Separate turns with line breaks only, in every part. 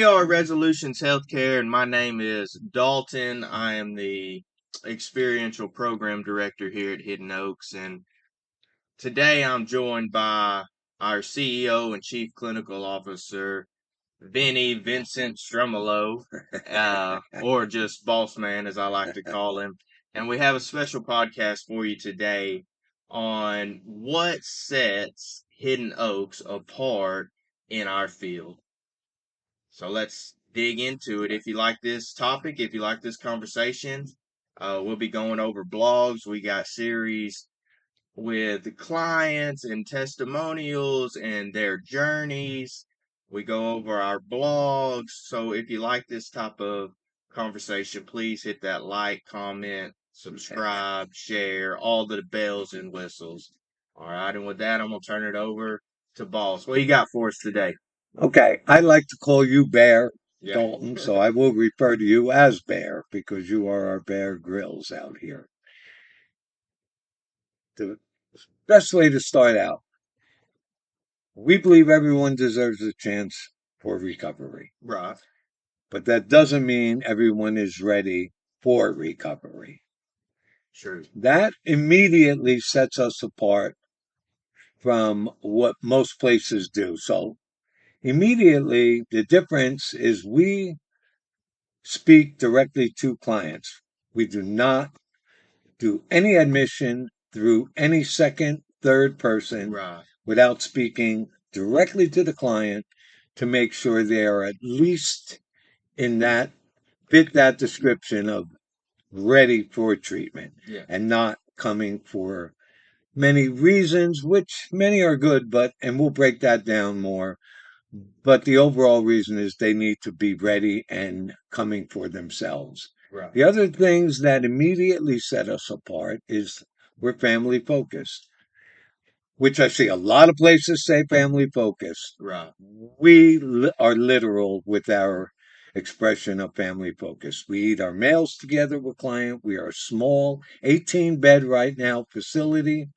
We are Resolutions Healthcare, and my name is Dalton. I am the experiential program director here at Hidden Oaks, and today I'm joined by our CEO and Chief Clinical Officer, Vincent Strumolo, or just Boss Man, as I like to call him. And we have a special podcast for you today on what sets Hidden Oaks apart in our field. So let's dig into it. If you like this topic, if you like this conversation, we'll be going over blogs. We got series with the clients and testimonials and their journeys. We go over our blogs. So if you like this type of conversation, please hit that like, comment, subscribe, share, all the bells and whistles. All right. And with that, I'm going to turn it over to Boss. What you got for us today?
Okay, I like to call you Bear,
Yeah.
Dalton, so I will refer to you as Bear because you are our Bear Grylls out here. The best way to start out, we believe everyone deserves a chance for recovery,
Right.
but that doesn't mean everyone is ready for recovery.
True.
That immediately sets us apart from what most places do. So immediately, the difference is we speak directly to clients. We do not do any admission through any second, third person
Right.
without speaking directly to the client to make sure they are at least in that fit that description of ready for treatment.
Yeah.
And not coming for many reasons, which many are good, and we'll break that down more. But the overall reason is they need to be ready and coming for themselves.
Right.
The other things that immediately set us apart is we're family focused, which I see a lot of places say family focused.
Right.
We are literal with our expression of family focused. We eat our meals together with client. We are a small 18 bed right now facility.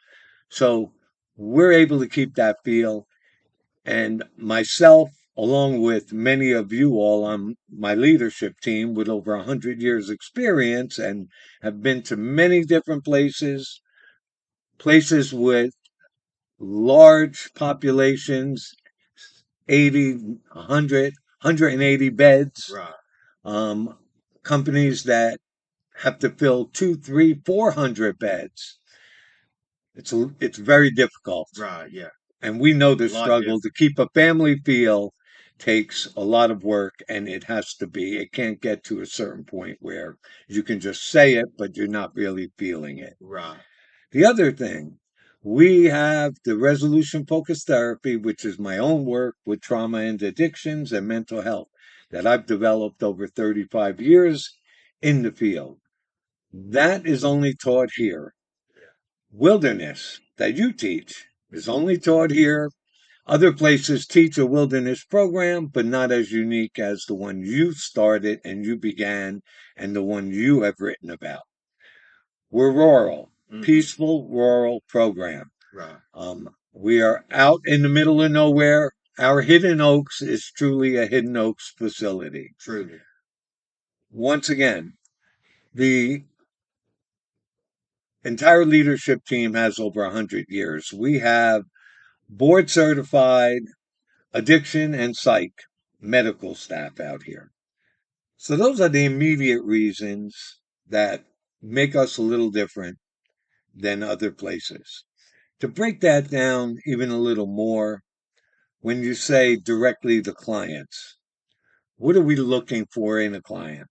So we're able to keep that feel. And myself, along with many of you all on my leadership team with over 100 years experience and have been to many different places, places with large populations, 80, 100, 180 beds,
Right.
um, companies that have to fill 2, 3, 400 beds. It's very difficult.
Right. Yeah.
And we know the
A lot
struggle
different.
to keep a family feel takes a lot of work, and it has to be. It can't get to a certain point where you can just say it, but you're not really feeling it.
Right.
The other thing, we have the resolution focused therapy, which is my own work with trauma and addictions and mental health that I've developed over 35 years in the field. That is only taught here. Wilderness that you teach is only taught here. Other places teach a wilderness program, but not as unique as the one you started and you began and the one you have written about. We're rural, peaceful rural program.
Right.
We are out in the middle of nowhere. Our Hidden Oaks is truly a Hidden Oaks facility.
Truly.
Once again, the entire leadership team has over 100 years. We have board certified addiction and psych medical staff out here. So those are the immediate reasons that make us a little different than other places. To break that down even a little more, when you say directly to clients, what are we looking for in a client?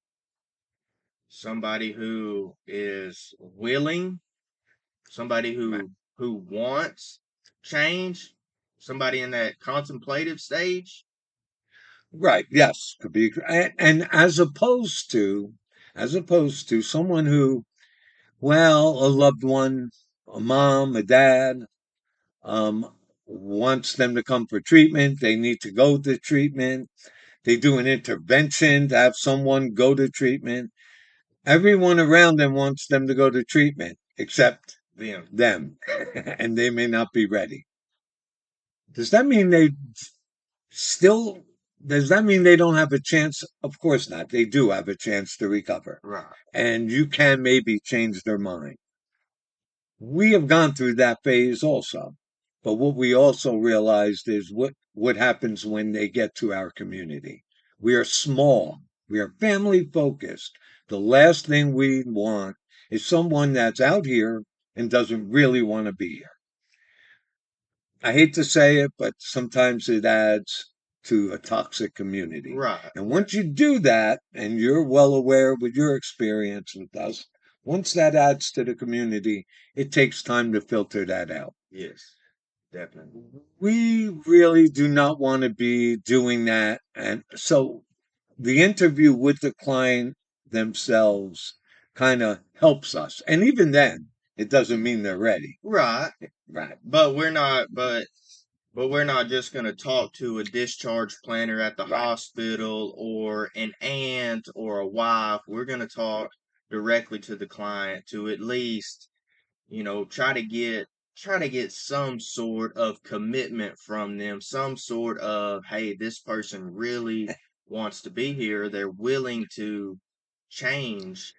Somebody who is willing, somebody who wants change, somebody in that contemplative stage.
Right, yes, could be, and as opposed to someone who, well, a loved one, a mom, a dad, um, wants them to come for treatment. They need to go to treatment. They do an intervention to have someone go to treatment. Everyone around them wants them to go to treatment except them, and they may not be ready. Does that mean they still Does that mean they don't have a chance? Of course not. They do have a chance to recover.
Right.
And you can maybe change their mind. We have gone through that phase also. But what we also realized is what happens when they get to our community. We are small. We are family focused. The last thing we want is someone that's out here and doesn't really want to be here. I hate to say it, but sometimes it adds to a toxic community.
Right.
And once you do that, and you're well aware with your experience with us, once that adds to the community, it takes time to filter that out.
Yes. Definitely.
We really do not want to be doing that. And so the interview with the client themselves kind of helps us. And even then, it doesn't mean they're ready.
Right.
Right.
But we're not just going to talk to a discharge planner at the
Right.
hospital or an aunt or a wife. We're going to talk directly to the client to at least, try to get some sort of commitment from them, some sort of, hey, this person really wants to be here. They're willing to change.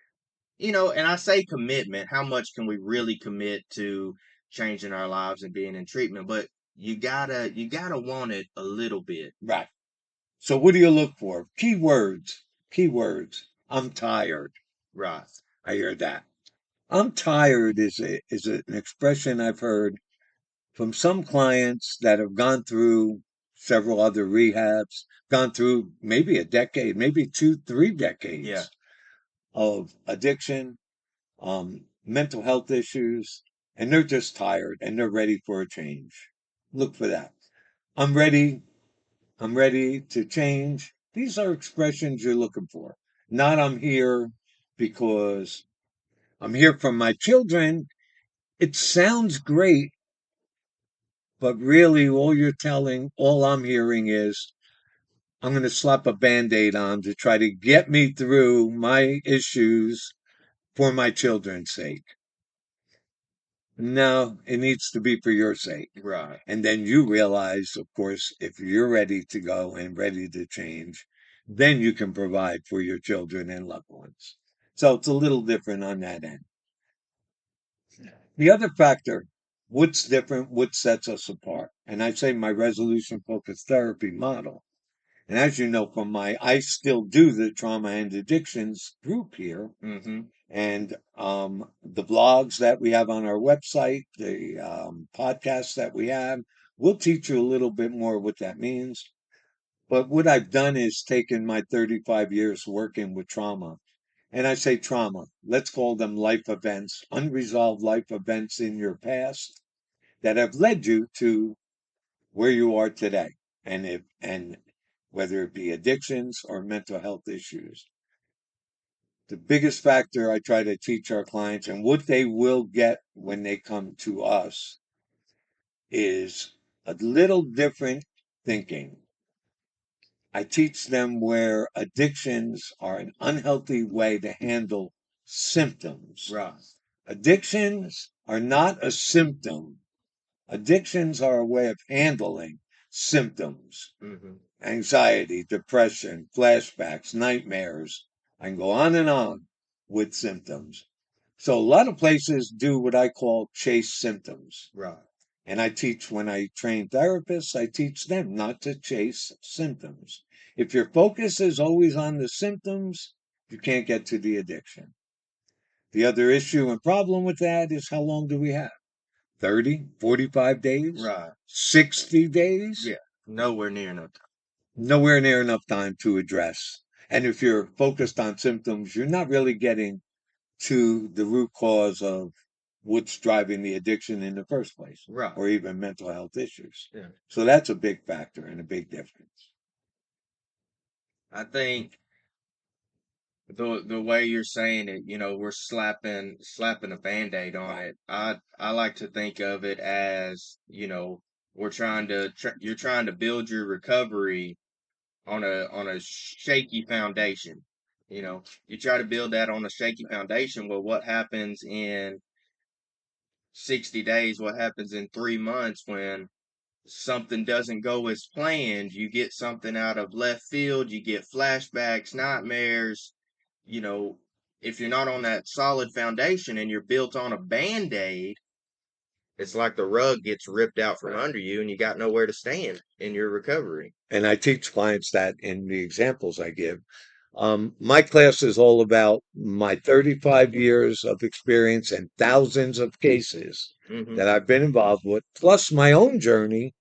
And I say commitment. How much can we really commit to changing our lives and being in treatment? But you gotta want it a little bit.
Right. So what do you look for? Keywords. Keywords. I'm tired.
Right.
I hear that. I'm tired an expression I've heard from some clients that have gone through several other rehabs, gone through maybe a decade, maybe two, three
Yeah.
decades of addiction, mental health issues, and they're just tired and they're ready for a change. Look for that. I'm ready. I'm ready to change. These are expressions you're looking for. Not I'm here because I'm here for my children. It sounds great, but really all I'm hearing is I'm going to slap a band aid on to try to get me through my issues for my children's sake. No, it needs to be for your sake.
Right.
And then you realize, of course, if you're ready to go and ready to change, then you can provide for your children and loved ones. So it's a little different on that end. The other factor, what's different, what sets us apart? And I say my resolution focused therapy model. And as you know from I still do the trauma and addictions group here,
Mm-hmm.
and the blogs that we have on our website, the podcasts that we have, we'll teach you a little bit more what that means. But what I've done is taken my 35 years working with trauma, and I say trauma, let's call them life events, unresolved life events in your past that have led you to where you are today. And whether it be addictions or mental health issues. The biggest factor I try to teach our clients and what they will get when they come to us is a little different thinking. I teach them where addictions are an unhealthy way to handle symptoms.
Right.
Addictions are not a symptom. Addictions are a way of handling symptoms.
Mm-hmm.
Anxiety, depression, flashbacks, nightmares. I can go on with symptoms. So a lot of places do what I call chase symptoms.
Right.
And when I train therapists, I teach them not to chase symptoms. If your focus is always on the symptoms, you can't get to the addiction. The other issue and problem with that is how long do we have? 30, 45 days?
Right.
60 days?
Yeah. Nowhere near enough time.
Nowhere near enough time to address. And if you're focused on symptoms, you're not really getting to the root cause of what's driving the addiction in the first place,
Right.
or even mental health issues.
Yeah.
So that's a big factor and a big difference.
I think the way you're saying it, we're slapping a band-aid on
Right.
it. I like to think of it as, you're trying to build your recovery on a shaky foundation. You try to build that on a shaky foundation. Well, what happens in 60 days? What happens in 3 months when something doesn't go as planned, you get something out of left field, you get flashbacks, nightmares, you know, if you're not on that solid foundation and you're built on a band-aid, it's like the rug gets ripped out from under you and you got nowhere to stand in your recovery.
And I teach clients that in the examples I give. My class is all about my 35 years of experience and thousands of cases
Hmm.
that I've been involved with, plus my own journey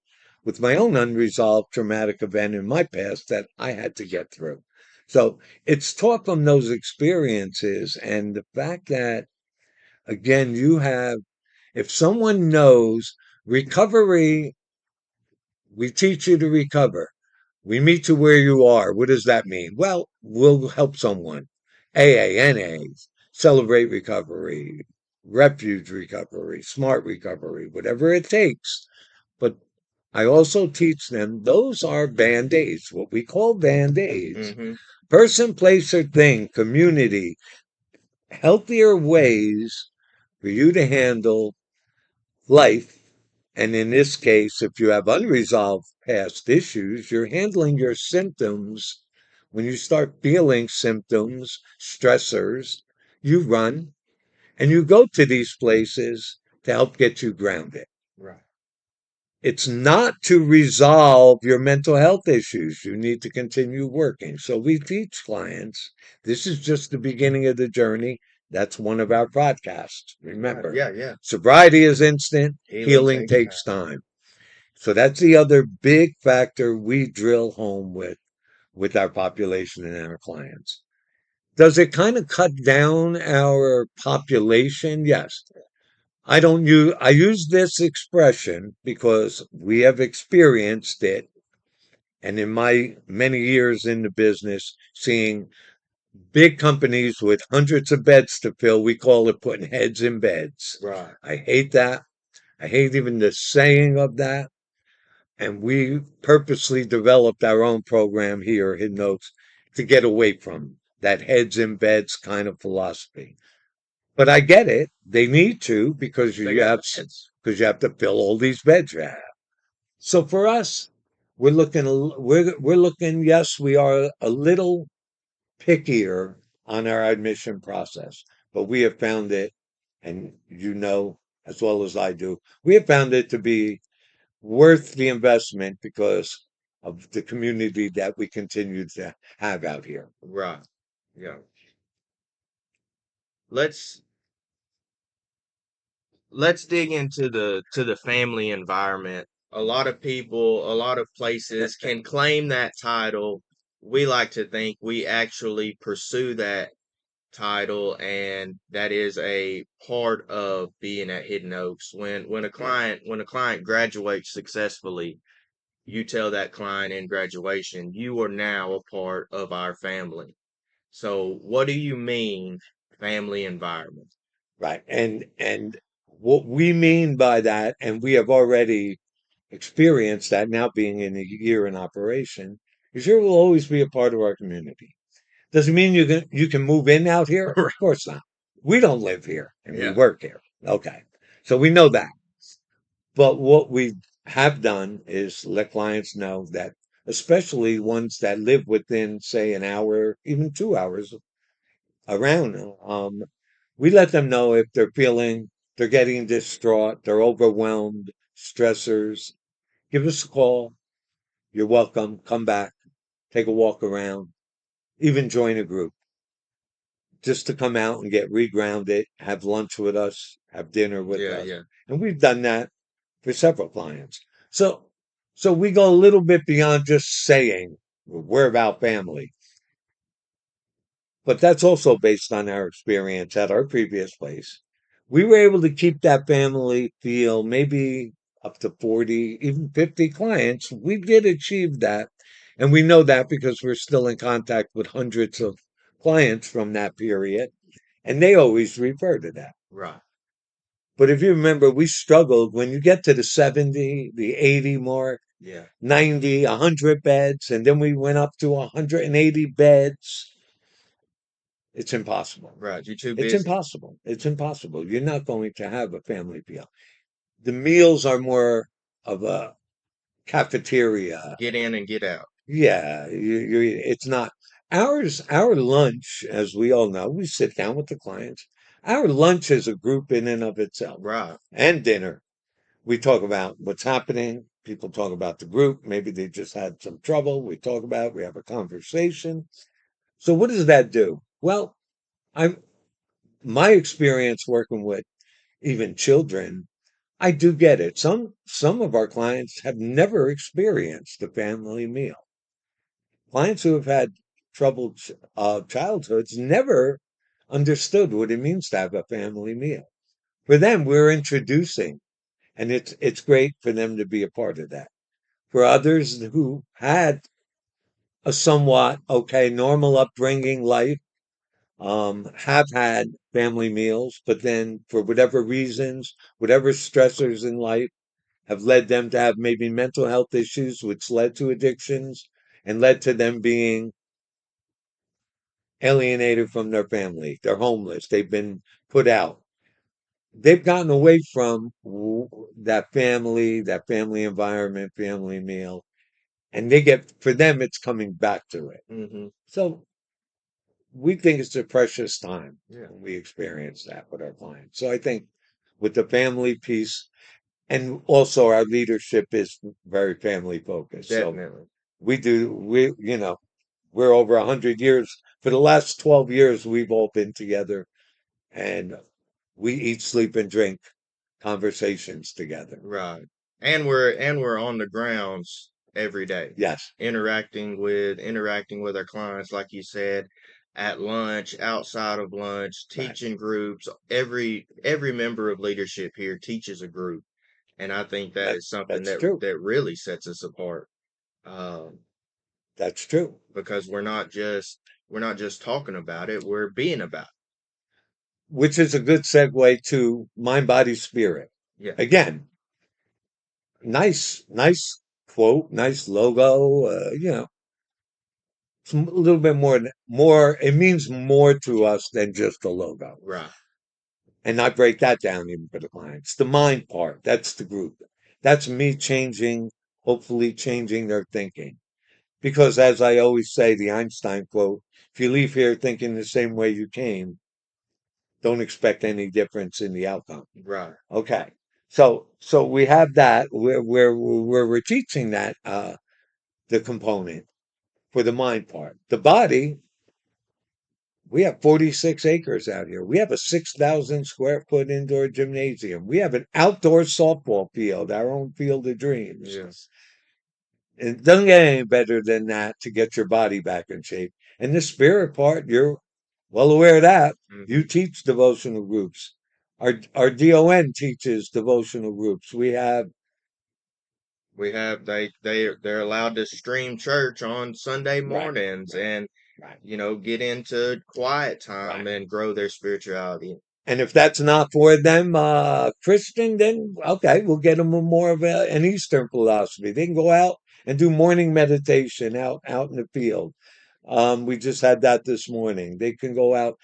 with my own unresolved traumatic event in my past that I had to get through. So it's taught from those experiences and the fact that, again, if someone knows recovery, we teach you to recover. We meet you where you are. What does that mean? Well, we'll help someone. AA, NA, celebrate recovery, refuge recovery, smart recovery, whatever it takes. But I also teach them those are band aids, what we call band aids.
Hmm.
Person, place, or thing, community, healthier ways for you to handle life. And in this case, if you have unresolved past issues, you're handling your symptoms. When you start feeling symptoms, stressors, you run and you go to these places to help get you grounded.
Right.
It's not to resolve your mental health issues. You need to continue working. So we teach clients this is just the beginning of the journey. That's one of our podcasts.
Right.
Remember,
Yeah, yeah.
sobriety is instant,
Healing
healing
takes
takes
time.
time. So that's the other big factor we drill home with our population and our clients. Does it kind of cut down our population? Yes. I use this expression because we have experienced it. And in my many years in the business, seeing big companies with hundreds of beds to fill, we call it putting heads in beds.
Right.
I hate that. I hate even the saying of that. And we purposely developed our own program here at Hidden Oaks to get away from that heads in beds kind of philosophy. But I get it. They need to because
They
you
got
have
beds.
because you have to fill all these beds you have. So for us, we're looking. Yes, we are a little pickier on our admission process, but we have found it, and you know as well as I do, we have found it to be worth the investment because of the community that we continue to have out here.
Right. Yeah. Let's let's dig into the family environment. A lot of people, a lot of places can claim that title. We like to think we actually pursue that title, and that is a part of being at Hidden Oaks. When a client graduates successfully, you tell that client in graduation, you are now a part of our family. So what do you mean family environment?
Right. And what we mean by that, and we have already experienced that now being in a year in operation, is you will always be a part of our community. Doesn't mean you can move in out here? Of course not. We don't live here and we
Yeah.
work here. Okay. So we know that. But what we have done is let clients know that, especially ones that live within, say, an hour, even 2 hours around, we let them know if they're getting distraught, they're overwhelmed, stressors. Give us a call. You're welcome. Come back, take a walk around, even join a group just to come out and get regrounded, have lunch with us, have dinner with
Yeah,
us.
yeah.
And we've done that for several clients. So, so we go a little bit beyond just saying we're about family, but that's also based on our experience at our previous place. We were able to keep that family feel maybe up to 40, even 50 clients. We did achieve that. And we know that because we're still in contact with hundreds of clients from that period. And they always refer to that.
Right.
But if you remember, we struggled when you get to the 70, the 80 mark,
Yeah.
90, 100 beds, and then we went up to 180 beds. It's impossible.
Right. You're too
It's
busy.
impossible. It's impossible. You're not going to have a family meal. The meals are more of a cafeteria.
Get in and get out.
Yeah, it's not ours. Our lunch, as we all know, we sit down with the clients. Our lunch is a group in and of itself,
Right.
and dinner. We talk about what's happening. People talk about the group. Maybe they just had some trouble. We talk about. We have a conversation. So what does that do? Well, I'm my experience working with even children. I do get it. Some of our clients have never experienced a family meal. Clients who have had troubled childhoods never understood what it means to have a family meal. For them, we're introducing, and it's great for them to be a part of that. For others who had a somewhat okay normal upbringing life, have had family meals, but then for whatever reasons, whatever stressors in life have led them to have maybe mental health issues, which led to addictions and led to them being alienated from their family. They're homeless. They've been put out. They've gotten away from that family environment, family meal, and they get, for them, it's coming back to it.
Mm-hmm.
So we think it's a precious time
Yeah.
when we experience that with our clients. So I think with the family piece, and also our leadership is very family focused. So
Definitely.
we're over 100 years. For the last 12 years, we've all been together, and we eat, sleep, and drink conversations together.
Right. And we're on the grounds every day,
Yes,
interacting with our clients, like you said, at lunch, outside of lunch,
right.
teaching groups. Every member of leadership here teaches a group, and I think that
That
is something
that's
that
true.
that really sets us apart. Um,
That's true.
because we're not just talking about it, we're being about
Which is a good segue to mind, body, spirit.
it. Yeah.
Again, nice quote, nice logo. It's a little bit more. It means more to us than just a logo.
Right.
And I break that down even for the clients. The mind part, that's the group. That's me changing, hopefully changing their thinking. Because as I always say, the Einstein quote, if you leave here thinking the same way you came, don't expect any difference in the outcome.
Right.
Okay. So we have that where we're teaching that the component for the mind part. The body, we have 46 acres out here. We have a 6,000 square foot indoor gymnasium. We have an outdoor softball field, our own field of dreams.
Yeah.
It doesn't get any better than that to get your body back in shape. And the spirit part, you're well aware of that. You
Hmm.
teach devotional groups. Our DON teaches devotional groups. We have
They're allowed to stream church on Sunday
right,
mornings
right,
and
right,
get into quiet
right.
time and grow their spirituality.
And if that's not for them, Christian, then okay, we'll get them more of an Eastern philosophy. They can go out and do morning meditation out in the field. We just had that this morning. They can go out.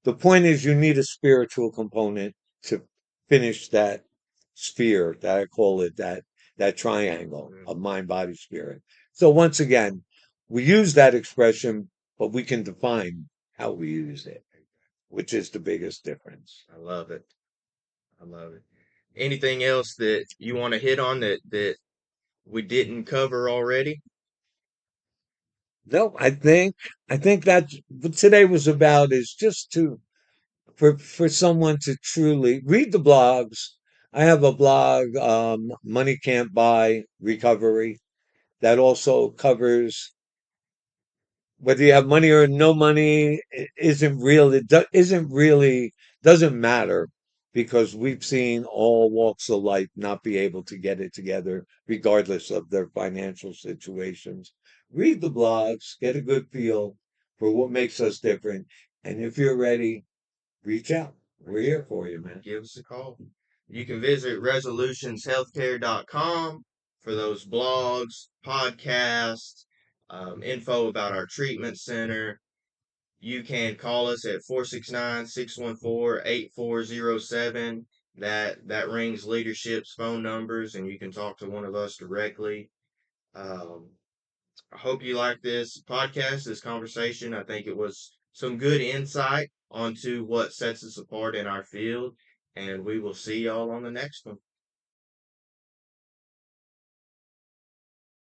The point is, you need a spiritual component to finish that sphere that I call it, that triangle of
Mhm.
mind, body, spirit. So once again, we use that expression, but we can define how we use it, which is the biggest difference.
I love it. I love it. Anything else that you want to hit on that we didn't cover already?
No, I think that's what today was about is just to for someone to truly read the blogs. I have a blog, Money Can't Buy Recovery, that also covers whether you have money or no money isn't real. Isn't really doesn't matter because we've seen all walks of life not be able to get it together, regardless of their financial situations. Read the blogs, get a good feel for what makes us different, and if you're ready, reach out. We're
Reach
here
out.
for you, man.
Give us a call. You can visit resolutionshealthcare.com for those blogs, podcasts, info about our treatment center. You can call us at 469-614-8407. That rings leadership's phone numbers, and you can talk to one of us directly. Um, I hope you like this podcast, this conversation. I think it was some good insight onto what sets us apart in our field, and we will see y'all on the next one.